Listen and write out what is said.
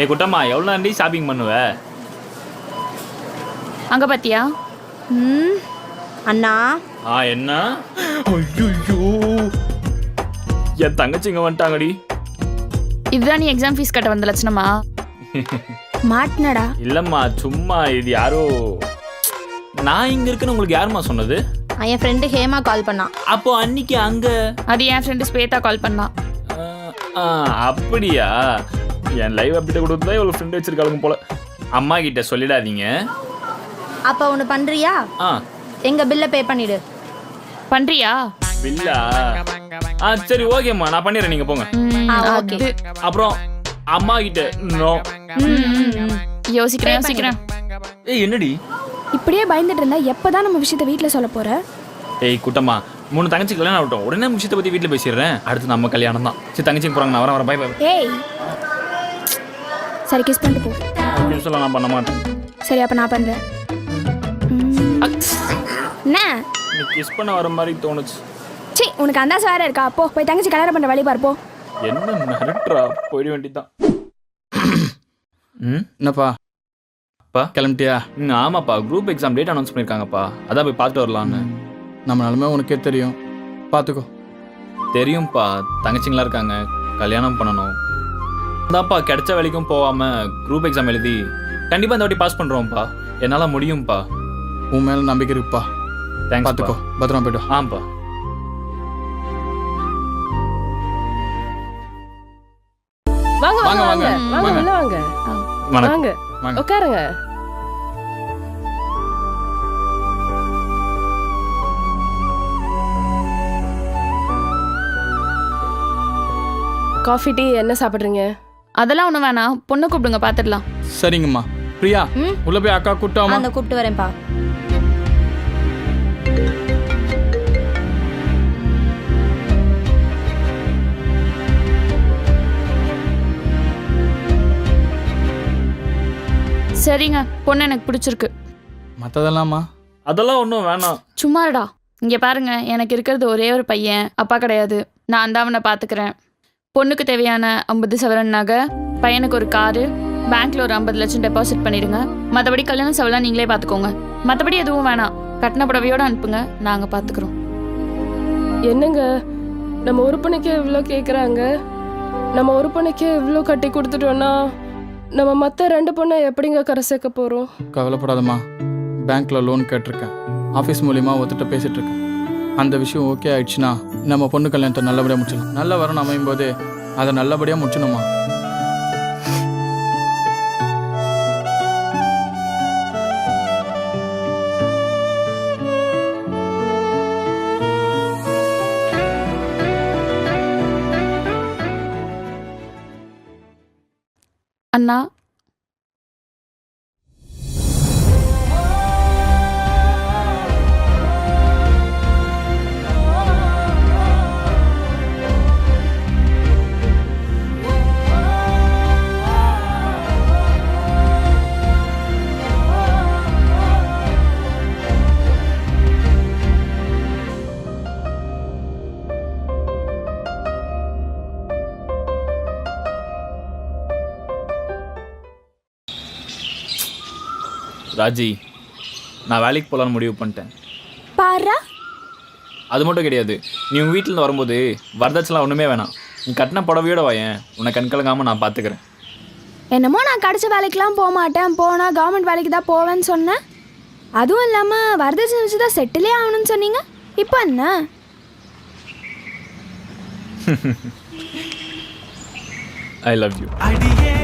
ஏ குட்டம்மா எவ்வளோ நாண்டி ஷாப்பிங் பண்ணுவ? அங்கே பார்த்தியா? அண்ணா என்ன? ஐயோ என் தங்கச்சிங்க வந்துட்டாங்கடி. இதுதான் நீ எக்ஸாம் ஃபீஸ் கட்ட வந்த லட்சணமா? மாட்டினடா. இல்லைம்மா சும்மா இது யாரோ. நான் இங்கே இருக்குன்னு உங்களுக்கு யாரும்மா சொன்னது? என் ஃப்ரெண்டு ஹேமா கால் பண்ணான். அப்போ அன்னைக்கு அங்கே அது என் ஃப்ரெண்டு ஸ்வேதா கால் பண்ணான். அப்படியா? என் லைவ் அப்டேட் கொடுத்தா இவ்வளோ ஃப்ரெண்டு வச்சிருக்காளுங்க போல. அம்மா கிட்ட சொல்லிடாதீங்க. அப்போ ஒன்று பண்ணுறியா? எங்கள் பில்லை பே பண்ணிவிடு. பண்றியா? பில்லா? சரி ஓகேம்மா நான் பண்ணிடுறேன், நீங்கள் போங்க. ஓகே. அப்புறம் அம்மா கிட்ட நோ. யோசிக்கிறேன். ஏய் என்னடி இப்படியே பயந்துட்டு இருந்தா எப்பதான் நம்ம விஷயத்தை வீட்டில் சொல்ல போற? ஏய் குட்டம்மா 3 தங்கச்சி கல்யாணம் ஆகட்டும், உடனே விஷயத்தை பற்றி வீட்டில் பேசிடுறேன். அடுத்து நம்ம கல்யாணம் தான். சரி தங்கச்சிக்கு போகிறாங்க, நான் வரேன். பாய் பாய். ஏய் சரி கிஸ் பண்ணிட்டு போ. அப்படின்னு சொல்ல நான் பண்ண மாட்டேன். சரி அப்ப நான் பண்றேன். என்ன நீ கிஸ் பண்ண வர மாதிரி தோணுச்சு. சி உனக்கு அந்த வேற இருக்கா? போ போய் தங்கச்சி கல்யாணம் பண்ற வழி பாரு போ. என்ன மிரட்டுறா? போயிட வேண்டியதான். என்னப்பா அப்பா கிளம்பிட்டியா? ஆமாப்பா, குரூப் எக்ஸாம் டேட் அனௌன்ஸ் பண்ணியிருக்காங்கப்பா, அதான் போய் பார்த்துட்டு வரலான்னு. நம்ம நிலமை உனக்கே தெரியும், பார்த்துக்கோ. தெரியும்ப்பா, தங்கச்சிங்களா இருக்காங்க, கல்யாணம் பண்ணணும். அதான்ப்பா கிடைச்ச வேலைக்கும் போகாமல் குரூப் எக்ஸாம் எழுதி கண்டிப்பாக இந்த வாட்டி பாஸ் பண்ணுறோம்ப்பா. என்னால் முடியும்ப்பா. உன் மேலே நம்பிக்கை இருக்குப்பா. தேங்க்ஸ். பார்த்துக்கோ, பத்திரமா போய்ட்டு. ஆமாப்பா. வாங்க வாங்க, வாங்க வாங்க. வாங்க உள்ள வாங்க. வணக்கம். வாங்க வாங்க. உட்காருங்க. காஃபி டீ என்ன சாப்பிட்றீங்க? அதெல்லாம் ஒன்றும் வேணாம், பொண்ணு கூப்பிடுங்க பார்த்துடலாம். சரிங்கம்மா. பிரியா உள்ள போய் அக்கா கூட்டாமா. அந்த கூப்பிட்டு வரேன்ப்பா. சரிங்க, பொண்ணு எனக்கு பிடிச்சிருக்கு. மற்றதெல்லாமா? அதெல்லாம் ஒன்றும் வேணாம். சும்மாடா. இங்கே பாருங்க, எனக்கு இருக்கிறது ஒரே ஒரு பையன், அப்பா கிடையாது. நான் தான் அவனை பார்த்துக்கிறேன். பொண்ணுக்கு தேவையான 50 சவரன் நகை, பையனுக்கு ஒரு காரு, பேங்க்ல ஒரு 50 லட்சம் டெபாசிட் பண்ணிடுங்க. மற்றபடி கல்யாண செலவெல்லாம் நீங்களே பார்த்துக்கோங்க. மற்றபடி எதுவும் வேணாம், கட்டின புடவையோடு அனுப்புங்க, நாங்கள் பார்த்துக்குறோம். என்னங்க நம்ம உறுப்பினைக்கே இவ்வளோ கேட்குறாங்க. நம்ம உறுப்பினைக்கே இவ்வளோ கட்டி கொடுத்துட்டோன்னா நம்ம மற்ற 2 பொண்ணை எப்படிங்க கரை சேர்க்க போகிறோம்? கவலைப்படாதம்மா, பேங்க்கில் லோன் கேட்டிருக்கேன். ஆஃபீஸ் மூலிமா ஒருத்தட்ட பேசிகிட்டு இருக்கேன். அந்த விஷயம் ஓகே ஆயிடுச்சுன்னா நம்ம பொண்ணு கல்யாணத்தை நல்லபடியாக முடிச்சிடலாம். நல்ல வரணும் அமையும் போது அதை நல்லபடியாக முடிச்சணுமா. அண்ணா, ராஜி, நான் வேலைக்கு போகலான்னு முடிவு பண்ணிட்டேன். பாரா. அது மட்டும் கிடையாது, நீ உங்கள் வீட்டில் வரும்போது வரதட்சணை ஒன்றுமே வேணாம். நீ கட்டின புடவையோட வாயேன், உன்னை கண்கலங்காமல் நான் பார்த்துக்கிறேன். என்னமோ நான் கிடைச்ச வேலைக்கெல்லாம் போக மாட்டேன், போனால் கவர்மெண்ட் வேலைக்கு தான் போவேன்னு சொன்னேன். அதுவும் இல்லாமல் வரதட்சணை வச்சு தான் செட்டிலே ஆகணும்னு சொன்னீங்க. இப்போ என்ன? I love you. அடியே